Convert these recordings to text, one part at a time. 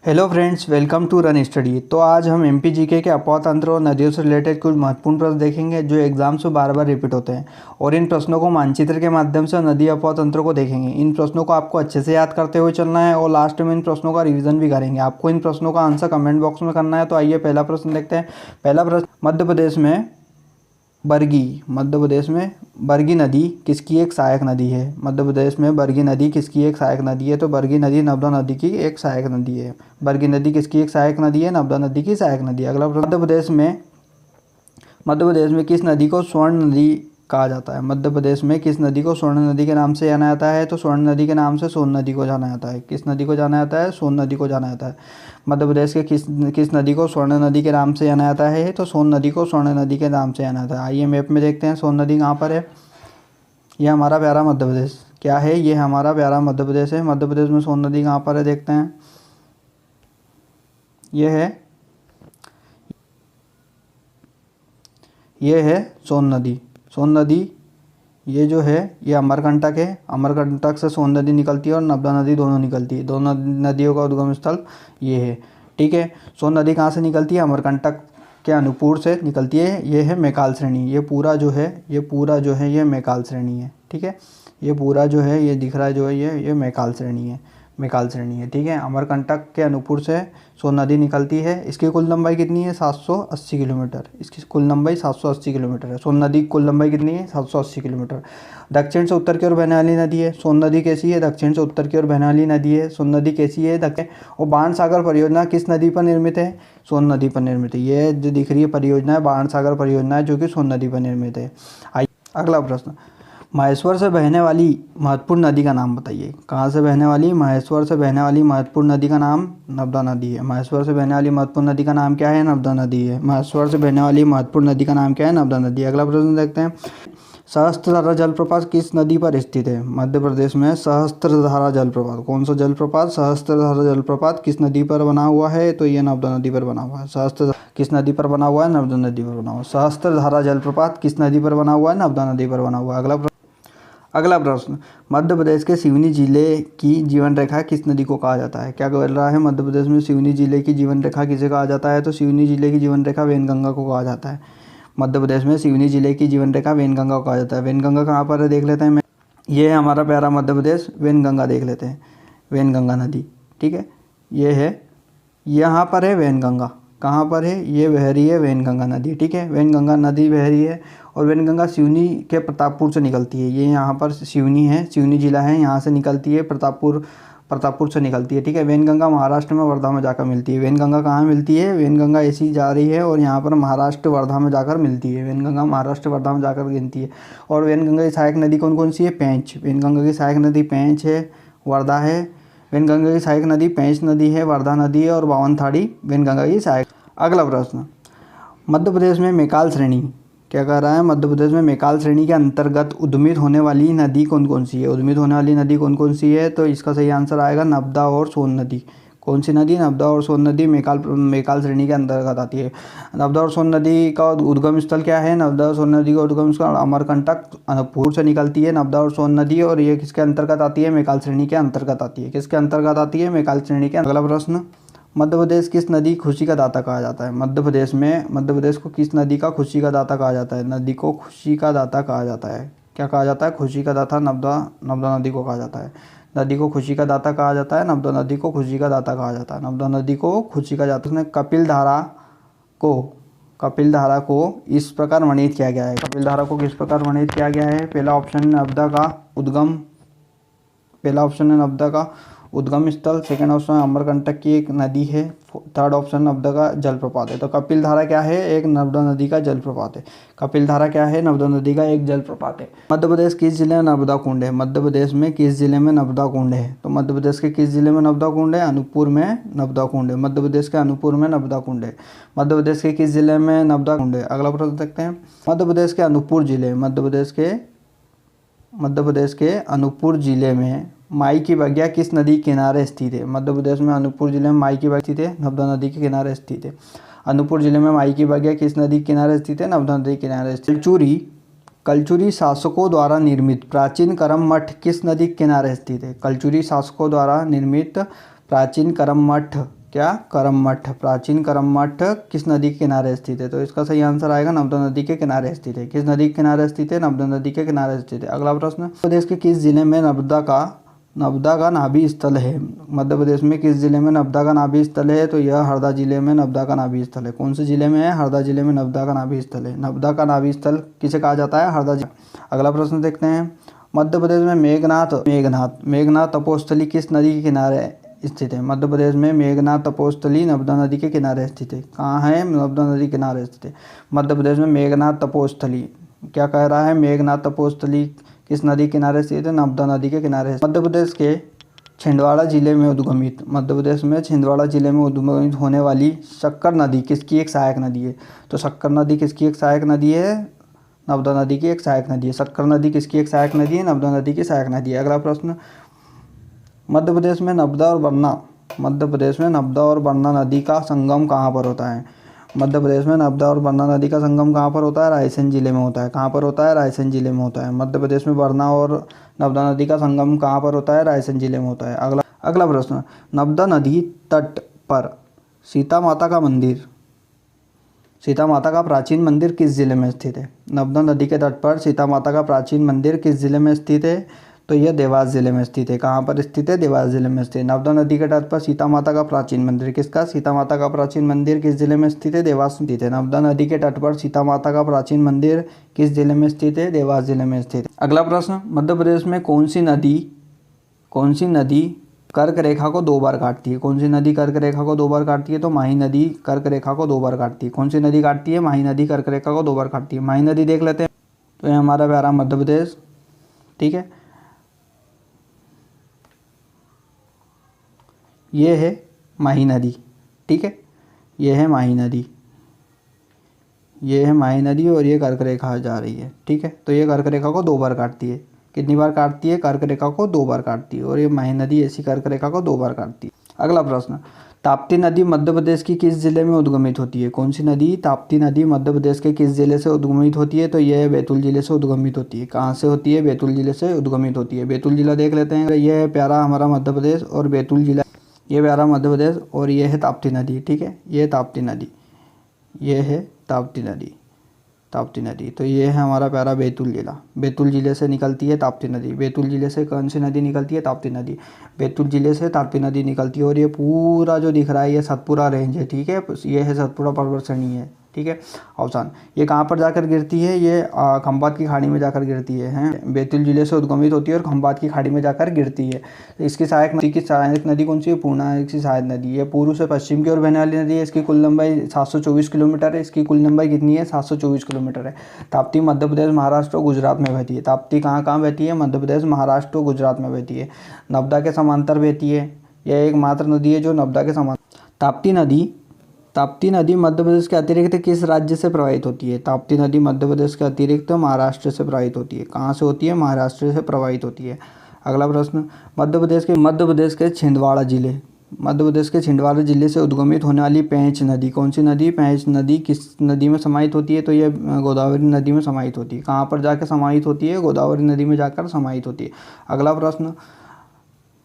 Hello friends, welcome to run study. तो आज हम एमपीजीके के अपातंत्र और नदियों से रिलेटेड कुछ महत्वपूर्ण प्रश्न देखेंगे जो एग्जाम्स में बार बार रिपीट होते हैं। और इन प्रश्नों को मानचित्र के माध्यम से नदी अपातंत्र को देखेंगे। इन प्रश्नों को आपको अच्छे से याद करते हुए चलना है और लास्ट में इन प्रश्नों का रिवीजन भी करेंगे। आपको इन प्रश्नों का आंसर कमेंट बॉक्स में करना है। तो आइए पहला प्रश्न देखते हैं। पहला प्रश्न, मध्य प्रदेश में बरगी नदी किसकी एक सहायक नदी है? मध्य प्रदेश में बरगी नदी किसकी एक सहायक नदी है? तो बरगी नदी नर्मदा नदी की एक सहायक नदी है। बरगी नदी किसकी एक सहायक नदी है? नर्मदा नदी की सहायक नदी है। अगला प्रश्न, मध्य प्रदेश में किस नदी को स्वर्ण नदी कहा जाता है? मध्य प्रदेश में किस नदी को स्वर्ण नदी के नाम से जाना जाता है? तो स्वर्ण नदी के नाम से सोन नदी को जाना जाता है। किस नदी को जाना जाता है? सोन नदी को जाना जाता है। मध्य प्रदेश के किस नदी को स्वर्ण नदी के नाम से जाना जाता है? तो सोन नदी को स्वर्ण नदी के नाम से जाना जाता है। आइए मैप में देखते हैं सोन नदी कहाँ पर है। यह हमारा प्यारा मध्य प्रदेश क्या है? ये हमारा प्यारा मध्य प्रदेश है। मध्य प्रदेश में सोन नदी कहाँ पर है देखते हैं। ये है सोन नदी। सोन नदी ये जो है ये अमरकंटक है। अमरकंटक से सोन नदी निकलती है और नर्मदा नदी दोनों निकलती है। दोनों नदियों का उद्गम स्थल ये है। ठीक है, सोन नदी कहाँ से निकलती है? अमरकंटक के अनूपपुर से निकलती है। ये है मैकाल श्रेणी। ये पूरा जो है ये मैकाल श्रेणी है। ठीक है, ये पूरा जो है ये दिख रहा है जो है ये मैकाल श्रेणी है। ठीक है, अमरकंटक के अनूपपुर से सोन नदी निकलती है। इसकी कुल लंबाई कितनी है? 780 किलोमीटर। इसकी कुल लंबाई 780 किलोमीटर है। सोन नदी की कुल लंबाई कितनी है? 780 किलोमीटर। दक्षिण से उत्तर की ओर बहने वाली नदी है। सोन नदी कैसी है? दक्षिण से उत्तर की ओर बहने वाली नदी है। सोन नदी कैसी है? दक्षिण। और बाण सागर परियोजना किस नदी पर निर्मित है? सोन नदी पर निर्मित है। ये जो दिख रही है परियोजना है बाण सागर परियोजना है, जो कि सोन नदी पर निर्मित है। आइए अगला प्रश्न, महेश्वर से बहने वाली महत्वपूर्ण नदी का नाम बताइए। कहाँ से बहने वाली? महेश्वर से बहने वाली महत्वपूर्ण नदी का नाम नर्मदा नदी है। महेश्वर से बहने वाली महत्वपूर्ण नदी का नाम क्या है? नर्मदा नदी है। महेश्वर से बहने वाली महत्वपूर्ण नदी का नाम क्या है? नर्मदा नदी। अगला प्रश्न देखते हैं, सहस्त्रधारा जलप्रपात किस नदी पर स्थित है? मध्य प्रदेश में सहस्त्रधारा जलप्रपात, कौन सा जलप्रपात? सहस्त्रधारा जलप्रपात किस नदी पर बना हुआ है? तो ये नर्मदा नदी पर बना हुआ है। सहस्त्र किस नदी पर बना हुआ है? नर्मदा नदी पर बना हुआ है। सहस्त्रधारा जलप्रपात किस नदी पर बना हुआ है? नर्मदा नदी पर बना हुआ है। अगला प्रश्न, मध्य प्रदेश के सिवनी जिले की जीवन रेखा किस नदी को कहा जाता है? क्या बोल रहा है? मध्य प्रदेश में सिवनी जिले की जीवन रेखा किसे कहा जाता है? तो सिवनी जिले की जीवन रेखा वैनगंगा को कहा जाता है। मध्य प्रदेश में सिवनी जिले की जीवन रेखा वैनगंगा को कहा जाता है। वैनगंगा कहाँ पर है देख लेते हैं। ये है हमारा प्यारा मध्य प्रदेश। वैनगंगा देख लेते हैं, वैनगंगा नदी। ठीक है, ये है, यहाँ पर है वैनगंगा। कहाँ पर है? ये बह रही है वैनगंगा नदी। ठीक है, वैनगंगा नदी बह रही है और वैनगंगा सिवनी के प्रतापपुर से निकलती है। ये यहाँ पर सिवनी है, सिवनी जिला है, यहाँ से निकलती है। प्रतापपुर से निकलती है। ठीक है, वैनगंगा महाराष्ट्र में वर्धा में जाकर मिलती है। वैनगंगा कहाँ मिलती है? वैनगंगा ऐसी जा रही है और यहाँ पर महाराष्ट्र वर्धा में जाकर मिलती है। वैनगंगा महाराष्ट्र वर्धा में जाकर गिनती है। और वैनगंगा की सहायक नदी कौन कौन सी है? पेंच। वैनगंगा की सहायक नदी पेंच है, वर्धा है। वैनगंगा की सहायक नदी पेंच नदी है, वर्धा नदी है और बावनथाड़ी वैनगंगा की सहायक। अगला प्रश्न, मध्य प्रदेश में मैकाल श्रेणी क्या कह रहा है? मध्य प्रदेश में मैकाल श्रेणी के अंतर्गत उद्गमित होने वाली नदी कौन कौन सी है? उद्गमित होने वाली नदी कौन कौन सी है? तो इसका सही आंसर आएगा नर्मदा और सोन नदी। कौन सी नदी? नर्मदा और सोन नदी मैकाल श्रेणी के अंतर्गत आती है। नर्मदा और सोन नदी का उद्गम स्थल क्या है? नर्मदा और सोन नदी का उद्गम स्थल अमरकंटक अनूपपुर से निकलती है नर्मदा और सोन नदी, और ये किसके अंतर्गत आती है? मैकाल श्रेणी के अंतर्गत आती है। किसके अंतर्गत आती है? मैकाल श्रेणी के। अगला प्रश्न, मध्य प्रदेश किस नदी खुशी का दाता कहा जाता है? मध्य प्रदेश को किस नदी का खुशी का दाता कहा जाता है? नदी को खुशी का दाता कहा जाता है। क्या कहा जाता है? खुशी का दाता नर्मदा नदी को कहा जाता है। नदी को खुशी का दाता कहा जाता है। नर्मदा नदी को खुशी का दाता कहा जाता है। नर्मदा नदी को खुशी का दाता। उसने कपिल धारा को इस प्रकार वर्णित किया गया है। कपिल धारा को किस प्रकार वर्णित किया गया है? पहला ऑप्शन है नर्मदा का उद्गम स्थल। सेकेंड ऑप्शन अमरकंटक की एक नदी है। थर्ड ऑप्शन नर्मदा का जलप्रपात है। तो कपिल धारा क्या है? एक नर्मदा नदी का जलप्रपात है। कपिल धारा क्या है? नर्मदा नदी का एक जलप्रपात है। मध्य प्रदेश किस जिले में नर्मदा कुंड है? मध्य प्रदेश में किस जिले में नर्मदा कुंड है? तो मध्य प्रदेश के किस जिले में नर्मदा कुंड है? अनूपपुर में नर्मदा कुंड है। मध्य प्रदेश के अनूपपुर में नर्मदा कुंड है। मध्य प्रदेश के किस जिले में नर्मदा कुंड है? अगला प्रश्न देखते हैं, मध्य प्रदेश के अनूपपुर जिले में माई की बगिया किस नदी के किनारे स्थित है? मध्य प्रदेश में अनूपपुर जिले में माई की बगिया स्थित है, नर्मदा नदी के किनारे स्थित है। अनूपपुर जिले में माई की बगिया किस नदी के किनारे स्थित है? नर्मदा नदी के किनारे स्थित। कलचुरी शासकों द्वारा निर्मित प्राचीन करम मठ किस नदी के किनारे स्थित है? कलचुरी शासकों द्वारा निर्मित प्राचीन करम मठ क्या, करम मठ। प्राचीन करम मठ किस नदी के किनारे स्थित है? तो इसका सही आंसर आएगा नर्मदा नदी के किनारे स्थित है। किस नदी के किनारे स्थित है? नर्मदा नदी के किनारे स्थित है। अगला प्रश्न, मध्य प्रदेश के किस जिले में नर्मदा का नाभि स्थल है? मध्य प्रदेश में किस जिले में नर्मदा का नाभि स्थल है? तो यह हरदा जिले में नर्मदा का नाभि स्थल है। कौन से जिले में है? हरदा जिले में नर्मदा का नाभि स्थल है। नर्मदा का नाभि स्थल किसे कहा जाता है? हरदा जिला। अगला प्रश्न देखते हैं, मध्य प्रदेश में मेघनाथ तपोस्थली किस नदी के किनारे स्थित है? मध्य प्रदेश में मेघनाथ तपोस्थली नर्मदा नदी के किनारे स्थित है। कहाँ है? नर्मदा नदी के किनारे स्थित है। मध्य प्रदेश में मेघनाथ तपोस्थली, क्या कह रहा है? मेघनाथ तपोस्थली किस नदी के किनारे स्थित है? नर्मदा नदी के किनारे। मध्य प्रदेश के छिंदवाड़ा जिले में उद्गमित, मध्य प्रदेश में छिंदवाड़ा जिले में उद्गमित होने वाली शक्कर नदी किसकी एक सहायक नदी है? तो शक्कर नदी किसकी एक सहायक नदी है? नर्मदा नदी की एक सहायक नदी है। शक्कर नदी किसकी एक सहायक नदी है? नर्मदा नदी की सहायक नदी है। अगला प्रश्न, मध्य प्रदेश में नर्मदा और बरना नदी का संगम कहाँ पर होता है? मध्य प्रदेश में नर्मदा और बरना नदी का संगम कहाँ पर होता है? रायसेन जिले में होता है। कहाँ पर होता है? रायसेन जिले में होता है। मध्य प्रदेश में बरना और नर्मदा नदी का संगम कहाँ पर होता है? रायसेन जिले में होता है। अगला प्रश्न, नर्मदा नदी तट पर सीता माता का प्राचीन मंदिर किस जिले में स्थित है? नर्मदा नदी के तट पर सीता माता का प्राचीन मंदिर किस जिले में स्थित है? तो यह देवास जिले में स्थित है। कहाँ पर स्थित है? देवास जिले में स्थित है। नर्मदा नदी के तट पर सीता माता का प्राचीन मंदिर किसका? सीता माता का प्राचीन मंदिर किस जिले में स्थित है? देवास में स्थित है। नर्मदा नदी के तट पर सीता माता का प्राचीन मंदिर किस जिले में स्थित है? देवास जिले में स्थित है। अगला प्रश्न, मध्य प्रदेश में कौन सी नदी कर्क रेखा को 2 बार काटती है? कौन सी नदी कर्क रेखा को 2 बार काटती है? तो माही नदी कर्क रेखा को 2 बार काटती है। कौन सी नदी काटती है? माही नदी कर्क रेखा को 2 बार काटती है। माही नदी देख लेते हैं। तो ये हमारा प्यारा मध्य प्रदेश, ठीक है, ये है माही नदी, ठीक है, ये है माही नदी और ये कर्क रेखा जा रही है, ठीक है। तो ये कर्क रेखा को 2 बार काटती है। कितनी बार काटती है? कर्क रेखा को 2 बार काटती है और ये माही नदी ऐसी कर्क रेखा को 2 बार काटती है। अगला प्रश्न, ताप्ती नदी मध्य प्रदेश की किस जिले में उद्गमित होती है? कौन सी नदी? ताप्ती नदी मध्य प्रदेश के किस जिले से उद्गमित होती है? तो यह बैतूल जिले से उद्गमित होती है। कहाँ से होती है? बैतूल जिले से उद्गमित होती है। बैतूल जिला देख लेते हैं। यह है प्यारा हमारा मध्य प्रदेश और बैतूल जिला, ये प्यारा मध्य प्रदेश और ये है ताप्ती नदी, ठीक है, ये ताप्ती नदी, ये है ताप्ती नदी। तो ये है हमारा प्यारा बैतूल जिला। बैतूल जिले से निकलती है ताप्ती नदी। बैतूल जिले से कौन सी नदी निकलती है? ताप्ती नदी। बैतूल जिले से ताप्ती नदी निकलती है और ये पूरा जो दिख रहा है ये सतपुरा रेंज है, ठीक है, ये है सतपुरा पर्वत श्रेणी है, ठीक है। ऑप्शन, ये कहाँ पर जाकर गिरती है? ये खंभात की खाड़ी में जाकर गिरती है, हैं। बैतूल जिले से उद्गमित होती है और खंभात की खाड़ी में जाकर गिरती है। इसकी सहायक नदी कौन सी है? पूर्णा की सहायक नदी है। पूर्व से पश्चिम की ओर बहने वाली नदी है। इसकी कुल लंबाई 724 किलोमीटर है। इसकी कुल लंबाई कितनी है? 724 किलोमीटर है। ताप्ती मध्य प्रदेश, महाराष्ट्र और गुजरात में बहती है। ताप्ती कहाँ कहाँ बहती है? मध्य प्रदेश, महाराष्ट्र और गुजरात में बहती है। नर्मदा के समांतर बहती है। यह एकमात्र नदी है जो नर्मदा के समांतर। ताप्ती नदी मध्य प्रदेश के अतिरिक्त किस राज्य से प्रवाहित होती है? ताप्ती नदी मध्य प्रदेश के अतिरिक्त महाराष्ट्र से प्रवाहित होती है। कहाँ से होती है? महाराष्ट्र से प्रवाहित होती है। अगला प्रश्न, मध्य प्रदेश के छिंदवाड़ा जिले से उद्गमित होने वाली पेंच नदी, कौन सी नदी? पेंच नदी किस नदी में समाहित होती है? तो यह गोदावरी नदी में समाहित होती है। कहाँ पर जाकर समाहित होती है? गोदावरी नदी में जाकर समाहित होती है। अगला प्रश्न,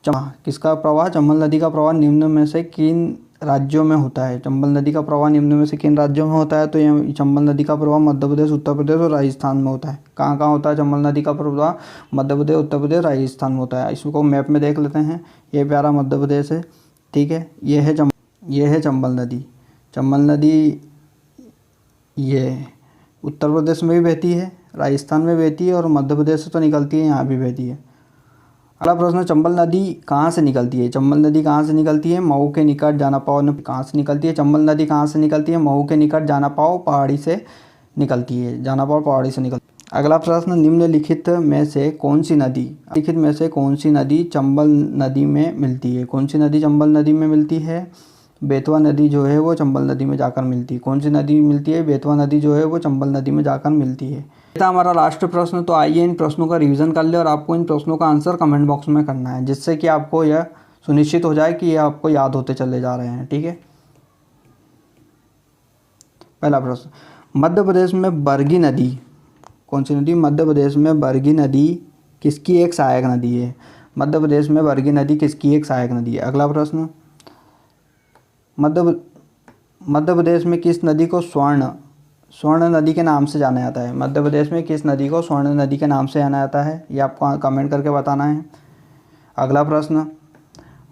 किसका प्रवाह, चंबल नदी का प्रवाह निम्न में से किन राज्यों में होता है? चंबल नदी का प्रवाह निम्न में से किन राज्यों में होता है? तो ये चंबल नदी का प्रवाह मध्य प्रदेश, उत्तर प्रदेश और राजस्थान में होता है। कहाँ कहाँ होता है चंबल नदी का प्रवाह? मध्य प्रदेश, उत्तर प्रदेश, राजस्थान में होता है। इसको मैप में देख लेते हैं। ये प्यारा मध्य प्रदेश है, ठीक है, ये है चंबल नदी। ये उत्तर प्रदेश में भी बहती है, राजस्थान में बहती है और मध्य प्रदेश से तो निकलती है, यहाँ भी बहती है। अगला प्रश्न, चंबल नदी कहाँ से निकलती है? चंबल नदी कहाँ से निकलती है? मऊ के निकट जानापाव कहाँ से निकलती है? चंबल नदी कहाँ से निकलती है? मऊ के निकट जानापाव पहाड़ी से निकलती है। जानापाव पहाड़ी से निकलती है। अगला प्रश्न, निम्नलिखित में से कौन सी नदी चंबल नदी में मिलती है? कौन सी नदी चंबल नदी में मिलती है? बेतवा नदी जो है वो चंबल नदी में जाकर मिलती है। कौन सी नदी मिलती है? बेतवा नदी जो है वो चंबल नदी में जाकर मिलती है। था हमारा लास्ट प्रश्न। तो आइए इन प्रश्नों का रिवीजन कर ले और आपको इन प्रश्नों का आंसर कमेंट बॉक्स में करना है, जिससे कि आपको यह सुनिश्चित हो जाए कि ये आपको याद होते चले जा रहे हैं, ठीक है। पहला प्रश्न, मध्य प्रदेश में बरगी नदी, कौन सी नदी? मध्य प्रदेश में बरगी नदी किसकी एक सहायक नदी है? मध्य प्रदेश में बरगी नदी किसकी एक सहायक नदी है? अगला प्रश्न, मध्य प्रदेश में किस नदी को स्वर्ण नदी के नाम से जाना जाता है? मध्य प्रदेश में किस नदी को स्वर्ण नदी के नाम से जाना जाता है? ये आपको कमेंट करके बताना है। अगला प्रश्न,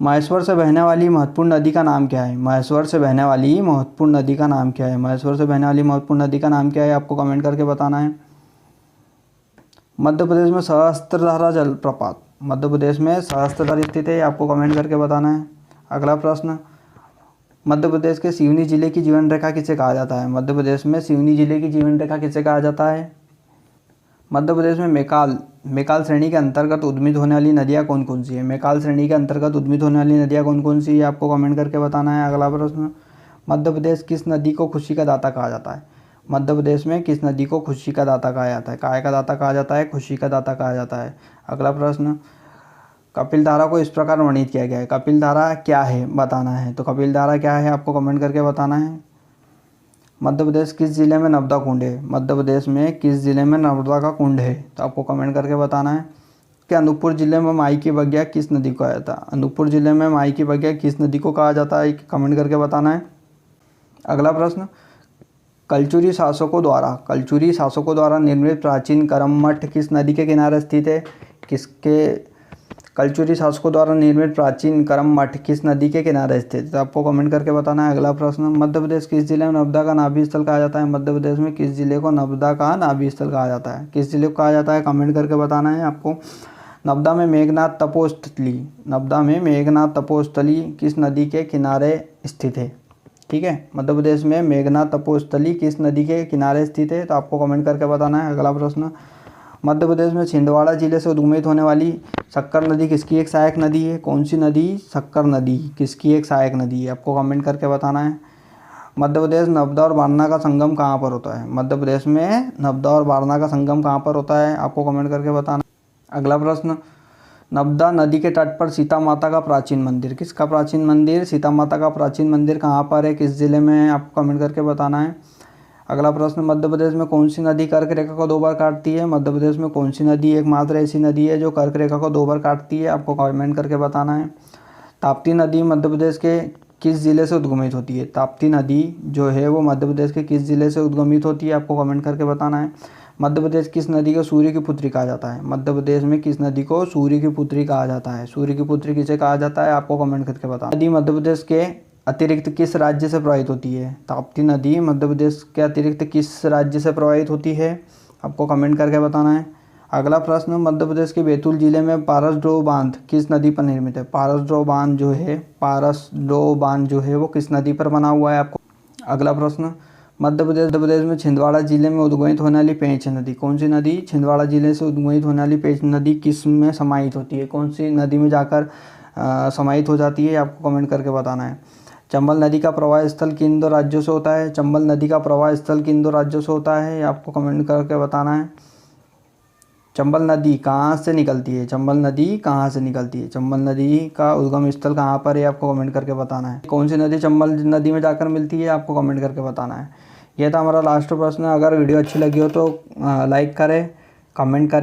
महेश्वर से बहने वाली महत्वपूर्ण नदी का नाम क्या है? महेश्वर से बहने वाली महत्वपूर्ण नदी का नाम क्या है? महेश्वर से बहने वाली महत्वपूर्ण नदी का नाम क्या है? आपको कमेंट करके बताना है। मध्य प्रदेश में सहस्त्रधारा जलप्रपात, मध्य प्रदेश में सहस्त्रधारा स्थित है, आपको कमेंट करके बताना है। अगला प्रश्न, मध्य प्रदेश के सिवनी जिले की जीवन रेखा किसे कहा जाता है? मध्य प्रदेश में सिवनी जिले की जीवन रेखा किसे कहा जाता है? मध्य प्रदेश में मेकाल श्रेणी के अंतर्गत उद्गमित होने वाली नदियाँ कौन कौन सी है? मेकाल श्रेणी के अंतर्गत उद्गमित होने वाली नदियाँ कौन कौन सी है? आपको कमेंट करके बताना है। अगला प्रश्न, मध्य प्रदेश किस नदी को खुशी का दाता कहा जाता है? मध्य प्रदेश में किस नदी को खुशी का दाता कहा जाता है? काय का दाता कहा जाता है, खुशी का दाता कहा जाता है। अगला प्रश्न, कपिल धारा को इस प्रकार वर्णित किया गया है। कपिल धारा क्या है बताना है। तो कपिल धारा क्या है आपको कमेंट करके बताना है। मध्य प्रदेश किस जिले में नर्मदा कुंड है? मध्य प्रदेश में किस जिले में नर्मदा का कुंड है? तो आपको कमेंट करके बताना है। कि अनूपपुर जिले में माई की बगिया किस नदी को कहा जाता है? अनूपपुर जिले में माई की बगिया किस नदी को कहा जाता है? कमेंट करके बताना है। अगला प्रश्न, कलचुरी शासकों द्वारा निर्मित प्राचीन करम मठ किस नदी के किनारे स्थित है? कलचुरी शासकों द्वारा निर्मित प्राचीन करम मठ किस नदी के किनारे स्थित है? तो आपको कमेंट करके बताना है। अगला प्रश्न, मध्य प्रदेश किस जिले में नर्मदा का नाभि स्थल कहा जाता है? मध्य प्रदेश में किस जिले को नर्मदा का नाभि स्थल कहा जाता है? किस जिले को कहा जाता है? कमेंट करके बताना है आपको। नर्मदा में मेघनाथ तपोस्थली किस नदी के किनारे स्थित है? ठीक है, मध्य प्रदेश में मेघनाथ तपोस्थली किस नदी के किनारे स्थित है? तो आपको कमेंट करके बताना है। अगला प्रश्न, मध्य प्रदेश में छिंदवाड़ा जिले से उद्गमित होने वाली शक्कर नदी किसकी एक सहायक नदी है? कौन सी नदी? शक्कर नदी किसकी एक सहायक नदी है? आपको कमेंट करके बताना है। मध्य प्रदेश नर्मदा और वारणा का संगम कहाँ पर होता है? मध्य प्रदेश में नर्मदा और वारणा का संगम कहाँ पर होता है? आपको कमेंट करके बताना। अगला प्रश्न, नर्मदा नदी के तट पर सीता माता का प्राचीन मंदिर किसका प्राचीन मंदिर? सीता माता का प्राचीन मंदिर कहाँ पर है, किस जिले में है? आपको कमेंट करके बताना है। अगला प्रश्न, मध्य प्रदेश में कौन सी नदी कर्क रेखा को 2 बार काटती है? मध्य प्रदेश में कौन सी नदी एकमात्र ऐसी नदी है जो कर्क रेखा को 2 बार काटती है? आपको कमेंट करके बताना है। ताप्ती नदी मध्य प्रदेश के किस जिले से उद्गमित होती है? ताप्ती नदी जो है वो मध्य प्रदेश के किस जिले से उद्गमित होती है? आपको कमेंट करके बताना है। मध्य प्रदेश किस नदी को सूर्य की पुत्री कहा जाता है? मध्य प्रदेश में किस नदी को सूर्य की पुत्री कहा जाता है? सूर्य की पुत्री किसे कहा जाता है? आपको कमेंट करके बताना। नदी मध्य प्रदेश के अतिरिक्त किस राज्य से प्रवाहित होती है? ताप्ती नदी मध्य प्रदेश के अतिरिक्त किस राज्य से प्रवाहित होती है? आपको कमेंट करके बताना है। अगला प्रश्न, मध्य प्रदेश के बैतूल जिले में पारसडोह बांध किस नदी पर निर्मित है? पारसडोह बांध जो है वो किस नदी पर बना हुआ है? आपको। अगला प्रश्न, मध्य प्रदेश में छिंदवाड़ा जिले में उद्गमित होने वाली पेंच नदी कौन सी नदी? छिंदवाड़ा जिले से उद्गमित होने वाली पेंच नदी किस में समाहित होती है? कौन सी नदी में जाकर समाहित हो जाती है? आपको कमेंट करके बताना है। चंबल नदी का प्रवाह स्थल किन 2 राज्यों से होता है? चंबल नदी का प्रवाह स्थल किन 2 राज्यों से होता है? आपको कमेंट करके बताना है। चंबल नदी कहाँ से निकलती है? चंबल नदी कहाँ से निकलती है? चंबल नदी का उद्गम स्थल कहाँ पर है? आपको कमेंट करके बताना है। कौन सी नदी चंबल नदी में जाकर मिलती है? आपको कमेंट करके बताना है। यह था हमारा लास्ट प्रश्न। अगर वीडियो अच्छी लगी हो तो लाइक करें, कमेंट करें।